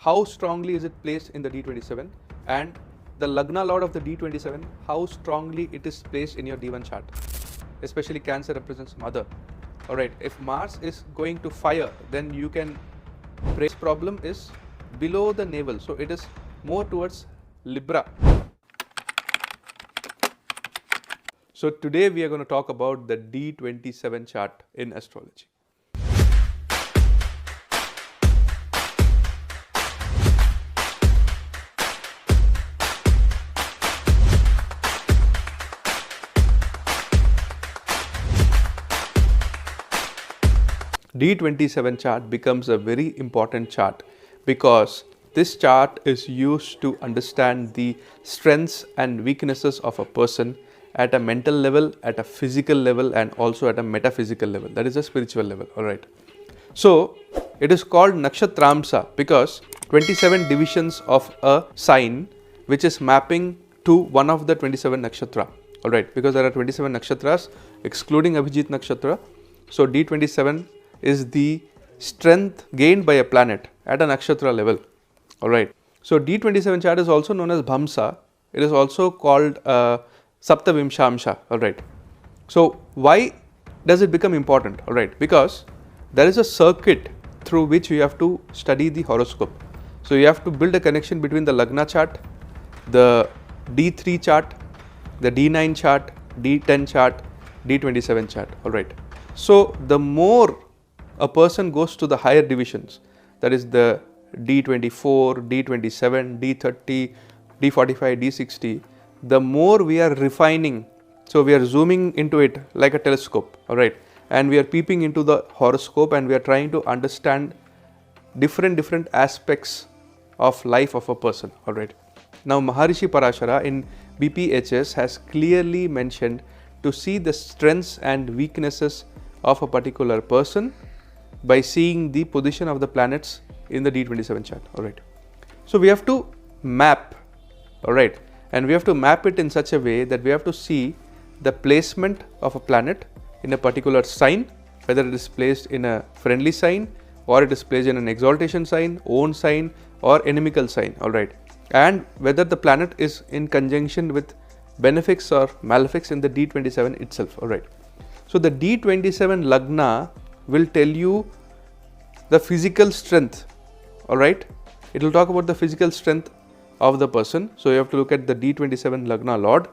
how strongly is it placed in the D27, and the Lagna Lord of the D27, how strongly it is placed in your D1 chart. Especially Cancer represents mother. Alright, if Mars is going to fire, then you can pray. This problem is below the navel, so it is more towards Libra. So today we are going to talk about the D27 chart in astrology. D27 chart becomes a very important chart because this chart is used to understand the strengths and weaknesses of a person at a mental level, at a physical level, and also at a metaphysical level, that is a spiritual level. Alright. So it is called Nakshatramsa because 27 divisions of a sign which is mapping to one of the 27 nakshatra. Alright, because there are 27 nakshatras excluding Abhijit nakshatra. So D27 is the strength gained by a planet at a nakshatra level. Alright. So D27 chart is also known as Bhamsa. It is also called Saptavimshamsha. Alright. So why does it become important? Alright, because there is a circuit through which you have to study the horoscope. So you have to build a connection between the Lagna chart, the D3 chart, the D9 chart, D10 chart, D27 chart. Alright. So the more a person goes to the higher divisions, that is the D24, D27, D30, D45, D60, the more we are refining. So we are zooming into it like a telescope, alright, and we are peeping into the horoscope and we are trying to understand different aspects of life of a person, alright. Now Maharishi Parashara in BPHS has clearly mentioned to see the strengths and weaknesses of a particular person by seeing the position of the planets in the D27 chart. Alright. So we have to map, alright, and we have to map it in such a way that we have to see the placement of a planet in a particular sign, whether it is placed in a friendly sign or it is placed in an exaltation sign, own sign or inimical sign, alright, and whether the planet is in conjunction with benefics or malefics in the D27 itself. Alright. So the D27 Lagna will tell you the physical strength. Alright, it will talk about the physical strength of the person. So you have to look at the D27 Lagna Lord,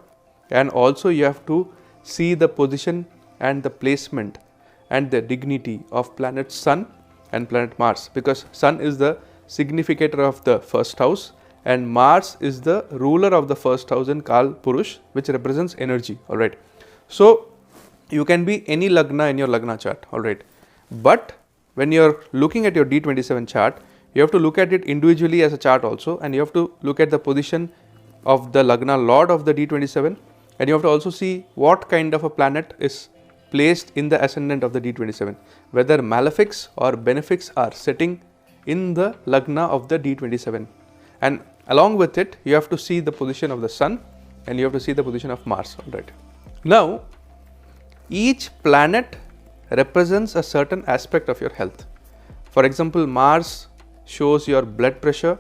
and also you have to see the position and the placement and the dignity of planet Sun and planet Mars, because Sun is the significator of the first house and Mars is the ruler of the first house in Kal Purush, which represents energy. Alright. So you can be any Lagna in your Lagna chart. Alright. But when you are looking at your D27 chart, you have to look at it individually as a chart also, and you have to look at the position of the Lagna Lord of the D27, and you have to also see what kind of a planet is placed in the ascendant of the D27, whether malefics or benefics are setting in the Lagna of the D27, and along with it you have to see the position of the Sun and you have to see the position of Mars. Alright. Now each planet represents a certain aspect of your health. For example, Mars shows your blood pressure,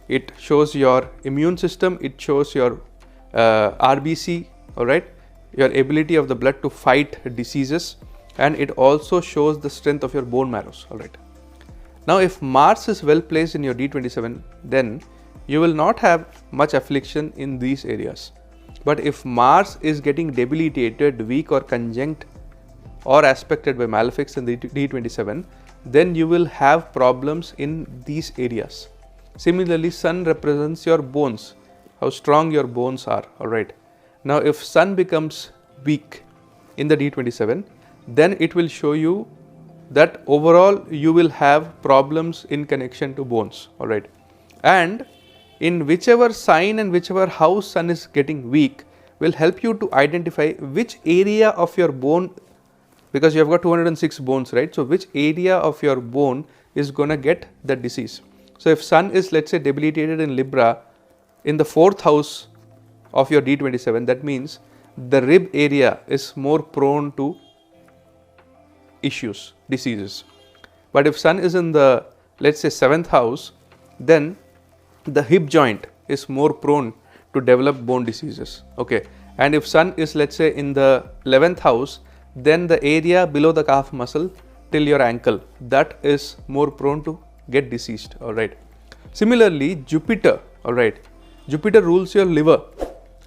it shows your immune system, it shows your RBC, alright, your ability of the blood to fight diseases, and it also shows the strength of your bone marrows. Alright. Now if Mars is well placed in your D27, then you will not have much affliction in these areas. But if Mars is getting debilitated, weak or conjunct or aspected by malefics in the D27, then you will have problems in these areas. Similarly, Sun represents your bones, how strong your bones are. Alright. Now if Sun becomes weak in the D27, then it will show you that overall you will have problems in connection to bones. Alright. And in whichever sign and whichever house Sun is getting weak will help you to identify which area of your bone, because you have got 206 bones, right? So which area of your bone is going to get the disease. So if Sun is, let's say, debilitated in Libra in the 4th house of your D27, that means the rib area is more prone to issues, diseases. But if Sun is in the, let's say, 7th house, then the hip joint is more prone to develop bone diseases. Okay, and if Sun is, let's say, in the 11th house, then the area below the calf muscle till your ankle, that is more prone to get diseased. All right. Similarly, Jupiter, all right, Jupiter rules your liver,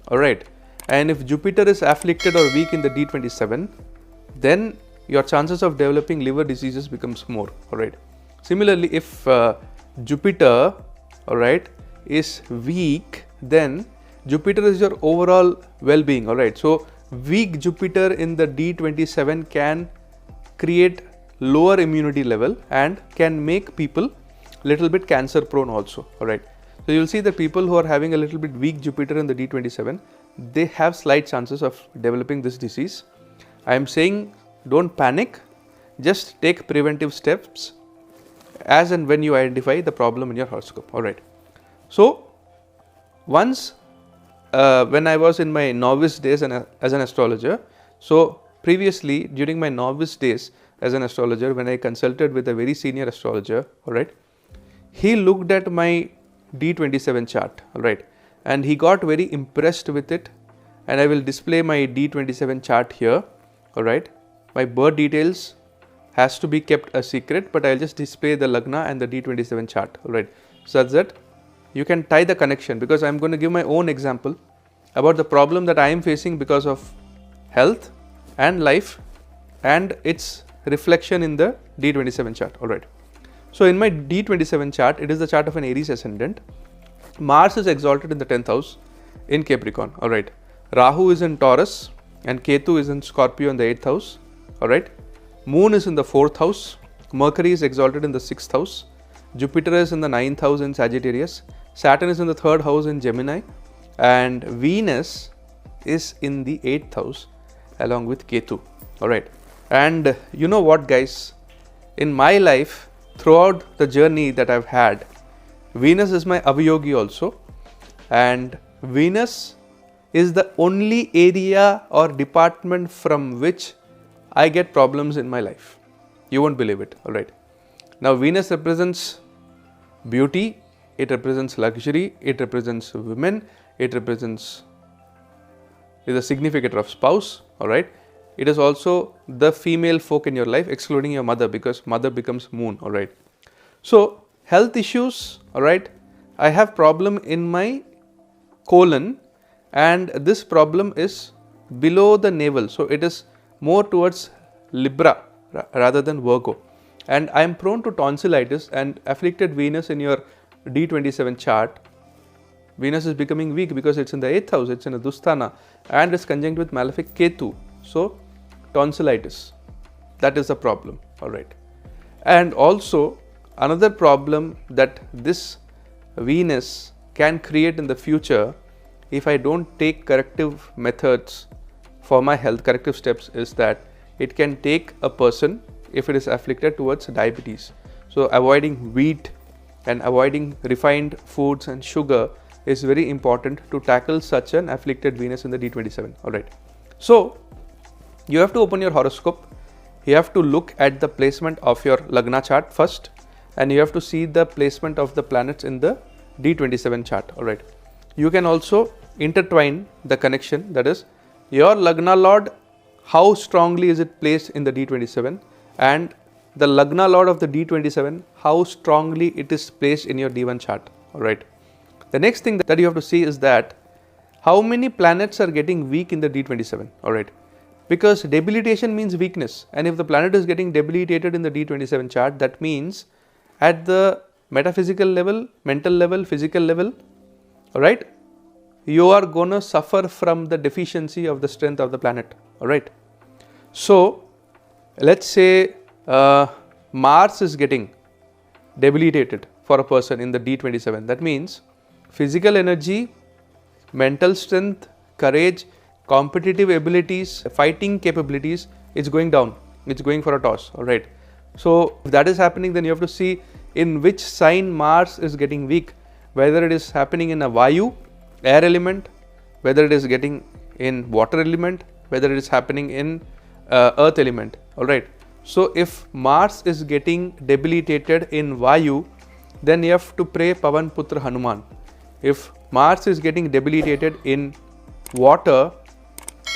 all right, and if Jupiter is afflicted or weak in the D27, then your chances of developing liver diseases becomes more. All right. Similarly, if Jupiter, all right, is weak, then Jupiter is your overall well-being. All right. So weak Jupiter in the D27 can create lower immunity level and can make people little bit cancer prone also. All right. So you'll see that people who are having a little bit weak Jupiter in the D27, they have slight chances of developing this disease. I am saying don't panic, just take preventive steps as and when you identify the problem in your horoscope. All right. So once when I was in my novice days as an astrologer, so previously during my novice days as an astrologer, when I consulted with a very senior astrologer, all right, he looked at my D27 chart, all right, and he got very impressed with it, and I will display my D27 chart here. All right, my birth details has to be kept a secret, but I'll just display the Lagna and the D27 chart, all right, such that you can tie the connection, because I'm going to give my own example about the problem that I am facing because of health and life and its reflection in the D27 chart. All right. So in my D27 chart, it is the chart of an Aries ascendant. Mars is exalted in the 10th house in Capricorn. All right. Rahu is in Taurus and Ketu is in Scorpio in the 8th house. All right. Moon is in the 4th house. Mercury is exalted in the 6th house. Jupiter is in the 9th house in Sagittarius. Saturn is in the 3rd house in Gemini. And Venus is in the 8th house along with Ketu. All right. And you know what, guys? In my life, throughout the journey that I've had, Venus is my Avayogi also. And Venus is the only area or department from which I get problems in my life. You won't believe it. All right. Now, Venus represents beauty, it represents luxury, it represents women, it represents is a significator of spouse. All right. It is also the female folk in your life, excluding your mother, because mother becomes moon. All right. So health issues. All right. I have problem in my colon, and this problem is below the navel. So it is more towards Libra rather than Virgo. And I am prone to tonsillitis, and afflicted Venus in your D27 chart. Venus is becoming weak because it's in the 8th house, it's in a Dusthana, and it's conjunct with malefic Ketu. So tonsillitis, that is a problem. All right. And also another problem that this Venus can create in the future, if I don't take corrective methods for my health, corrective steps, is that it can take a person, if it is afflicted, towards diabetes. So avoiding wheat and avoiding refined foods and sugar is very important to tackle such an afflicted Venus in the D27. All right. So you have to open your horoscope. You have to look at the placement of your Lagna chart first, and you have to see the placement of the planets in the D27 chart. All right. You can also intertwine the connection, that is your Lagna Lord, how strongly is it placed in the D27, and the Lagna Lord of the D27, how strongly it is placed in your D1 chart. All right. The next thing that you have to see is that how many planets are getting weak in the D27. All right. Because debilitation means weakness, and if the planet is getting debilitated in the D27 chart, that means at the metaphysical level, mental level, physical level, all right, you are going to suffer from the deficiency of the strength of the planet. All right. So let's say Mars is getting debilitated for a person in the D27. That means physical energy, mental strength, courage, competitive abilities, fighting capabilities, it's going down. It's going for a toss. All right. So if that is happening, then you have to see in which sign Mars is getting weak, whether it is happening in a Vayu, air element, whether it is getting in water element, whether it is happening in earth element. All right. So if Mars is getting debilitated in Vayu, then you have to pray Pavan Putra Hanuman. If Mars is getting debilitated in water,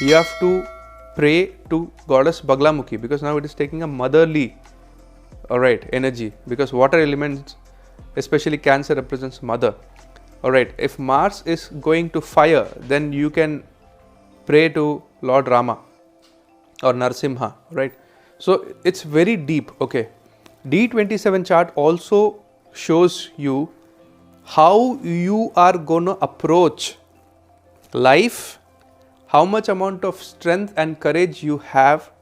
you have to pray to goddess Baglamukhi, because now it is taking a motherly energy, because water elements, especially Cancer, represents mother. If Mars is going to fire, then you can pray to Lord Rama or Narsimha. So it's very deep. D27 chart also shows you how you are going to approach life, how much amount of strength and courage you have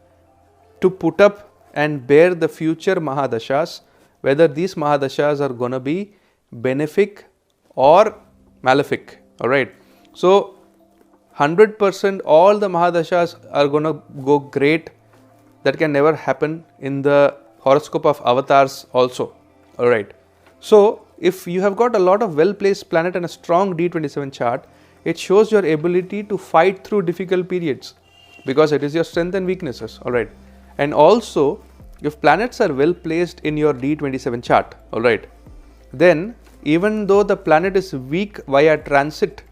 to put up and bear the future Mahadashas, whether these Mahadashas are going to be benefic or malefic. So 100% all the Mahadashas are going to go great. That can never happen in the horoscope of avatars also. So if you have got a lot of well placed planet and a strong D27 chart, it shows your ability to fight through difficult periods, because it is your strength and weaknesses. And also, if planets are well placed in your D27 chart, then even though the planet is weak via transit,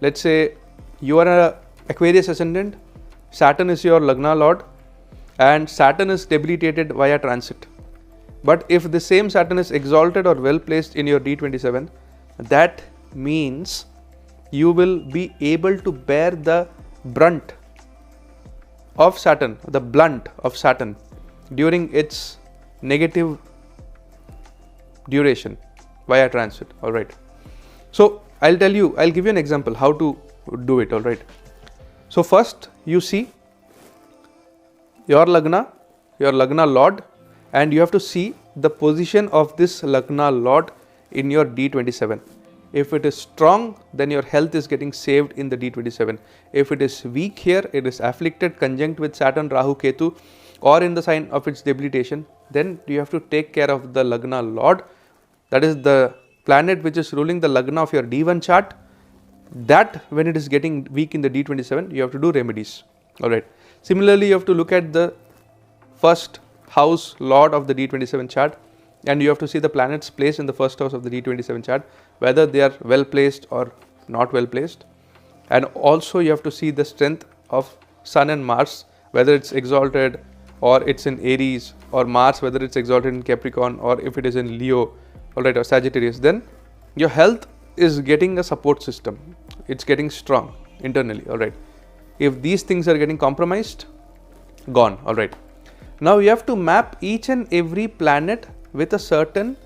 let's say you are a Aquarius ascendant, Saturn is your Lagna Lord, and Saturn is debilitated via transit. But if the same Saturn is exalted or well placed in your D27, that means you will be able to bear the brunt of Saturn, the blunt of Saturn during its negative duration via transit. So I'll give you an example how to do it. So first you see your Lagna Lord, and you have to see the position of this Lagna Lord in your D27. If it is strong, then your health is getting saved in the D27. If it is weak here, it is afflicted, conjunct with Saturn, Rahu, Ketu, or in the sign of its debilitation, then you have to take care of the Lagna Lord. That is the planet which is ruling the Lagna of your D1 chart. That when it is getting weak in the D27, you have to do remedies. Similarly, you have to look at the first house Lord of the D27 chart, and you have to see the planets placed in the first house of the D27 chart, whether they are well placed or not well placed. And also you have to see the strength of Sun and Mars, whether it's exalted or it's in Aries, or Mars whether it's exalted in Capricorn, or if it is in Leo, or Sagittarius. Then your health is getting a support system, it's getting strong internally. If these things are getting compromised, gone. Now you have to map each and every planet with a certain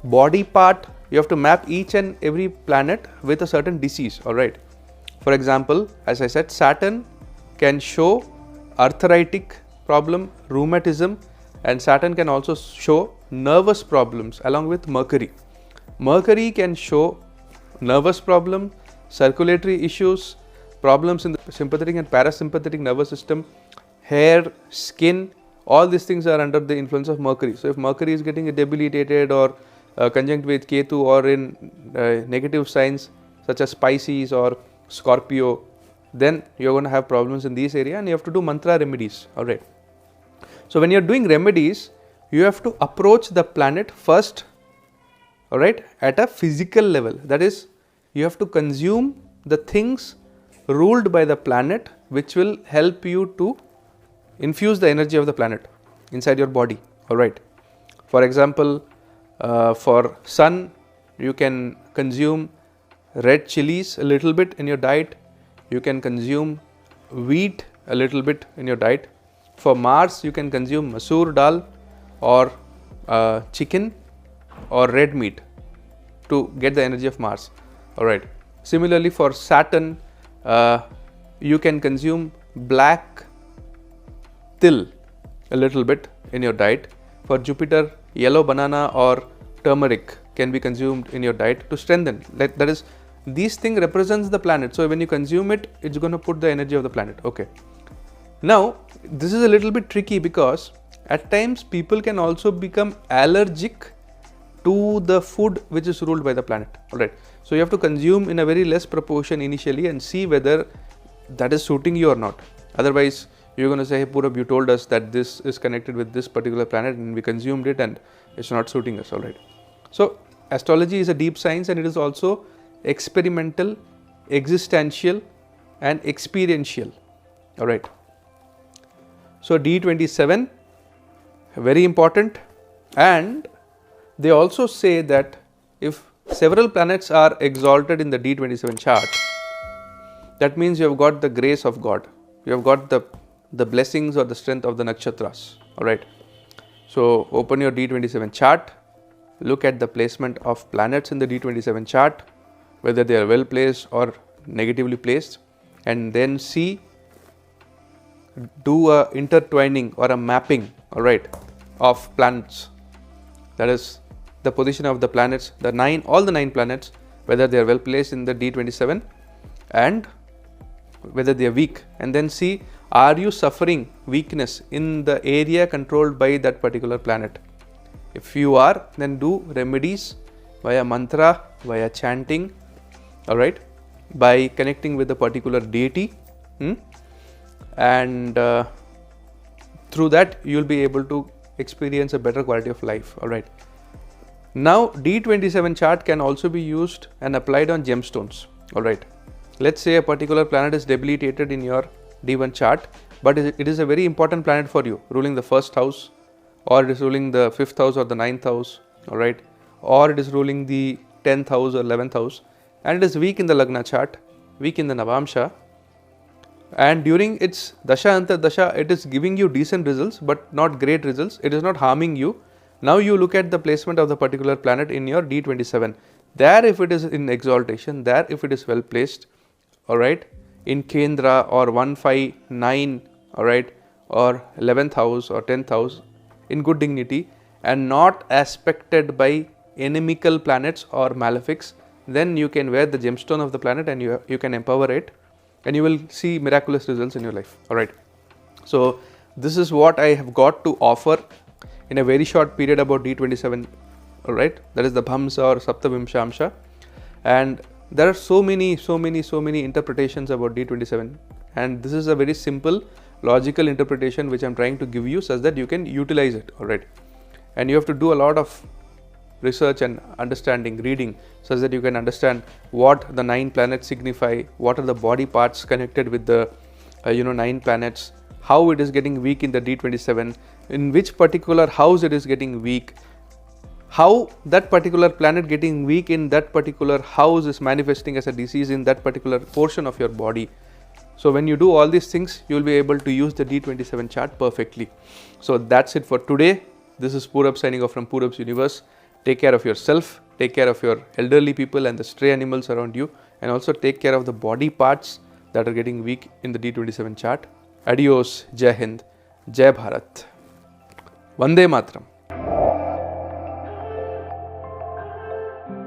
body part. You have to map each and every planet with a certain disease. For example, as I said, Saturn can show arthritic problem, rheumatism, and Saturn can also show nervous problems along with Mercury. Mercury can show nervous problem, circulatory issues, problems in the sympathetic and parasympathetic nervous system, hair, skin. All these things are under the influence of Mercury. So if Mercury is getting debilitated or conjunct with Ketu, or in negative signs such as Pisces or Scorpio, then you're going to have problems in this area, and you have to do mantra remedies. So when you're doing remedies, you have to approach the planet first, at a physical level. That is, you have to consume the things ruled by the planet, which will help you to infuse the energy of the planet inside your body. For example, for Sun, you can consume red chilies a little bit in your diet. You can consume wheat a little bit in your diet. For Mars, you can consume masoor dal or chicken or red meat to get the energy of Mars. Similarly, for Saturn, you can consume black till a little bit in your diet. For Jupiter, yellow banana or turmeric can be consumed in your diet to strengthen. That is, these things represents the planet. So when you consume it, it's going to put the energy of the planet. Now, this is a little bit tricky, because at times people can also become allergic to the food which is ruled by the planet. So you have to consume in a very less proportion initially and see whether that is suiting you or not. Otherwise, you're going to say, hey Purab, you told us that this is connected with this particular planet and we consumed it and it's not suiting us. So astrology is a deep science, and it is also experimental, existential and experiential. Alright. So D27, very important, and they also say that if several planets are exalted in the D27 chart, that means you have got the grace of God, you have got the blessings or the strength of the nakshatras. Alright. So open your D27 chart, look at the placement of planets in the D27 chart, whether they are well placed or negatively placed, and then see, do a intertwining or a mapping, alright, of planets. That is the position of the planets, all the 9 planets, whether they are well placed in the D27 and whether they are weak, and then see, are you suffering weakness in the area controlled by that particular planet. If you are, then do remedies via mantra, via chanting, alright, by connecting with the particular deity, and through that you will be able to experience a better quality of life. Alright. Now D27 chart can also be used and applied on gemstones. Alright. Let's say a particular planet is debilitated in your D1 chart, but it is a very important planet for you, ruling the first house, or it is ruling the 5th house or the 9th house, alright, or it is ruling the 10th house or 11th house, and it is weak in the Lagna chart, weak in the Navamsa, and during its Dasha Antar Dasha it is giving you decent results but not great results, it is not harming you. Now you look at the placement of the particular planet in your D27. There if it is in exaltation, there if it is well placed, alright, in Kendra or 1, 5, 9, alright, or 11th house or 10th house in good dignity, and not aspected by inimical planets or malefics, then you can wear the gemstone of the planet and you can empower it, and you will see miraculous results in your life. Alright. So this is what I have got to offer in a very short period about D27. Alright, that is the Bhamsa or Saptavimshamsha, and there are so many interpretations about D27, and this is a very simple logical interpretation which I am trying to give you such that you can utilize it. Alright, and you have to do a lot of research and understanding, reading, such that you can understand what the 9 planets signify, what are the body parts connected with the 9 planets, how it is getting weak in the D27, in which particular house it is getting weak, how that particular planet getting weak in that particular house is manifesting as a disease in that particular portion of your body. So when you do all these things, you will be able to use the D27 chart perfectly. So that's it for today. This is Purabs signing off from Purabs Universe. Take care of yourself, take care of your elderly people and the stray animals around you, and also take care of the body parts that are getting weak in the D27 chart. Adios, Jai Hind, Jai Bharat, Vande Matram.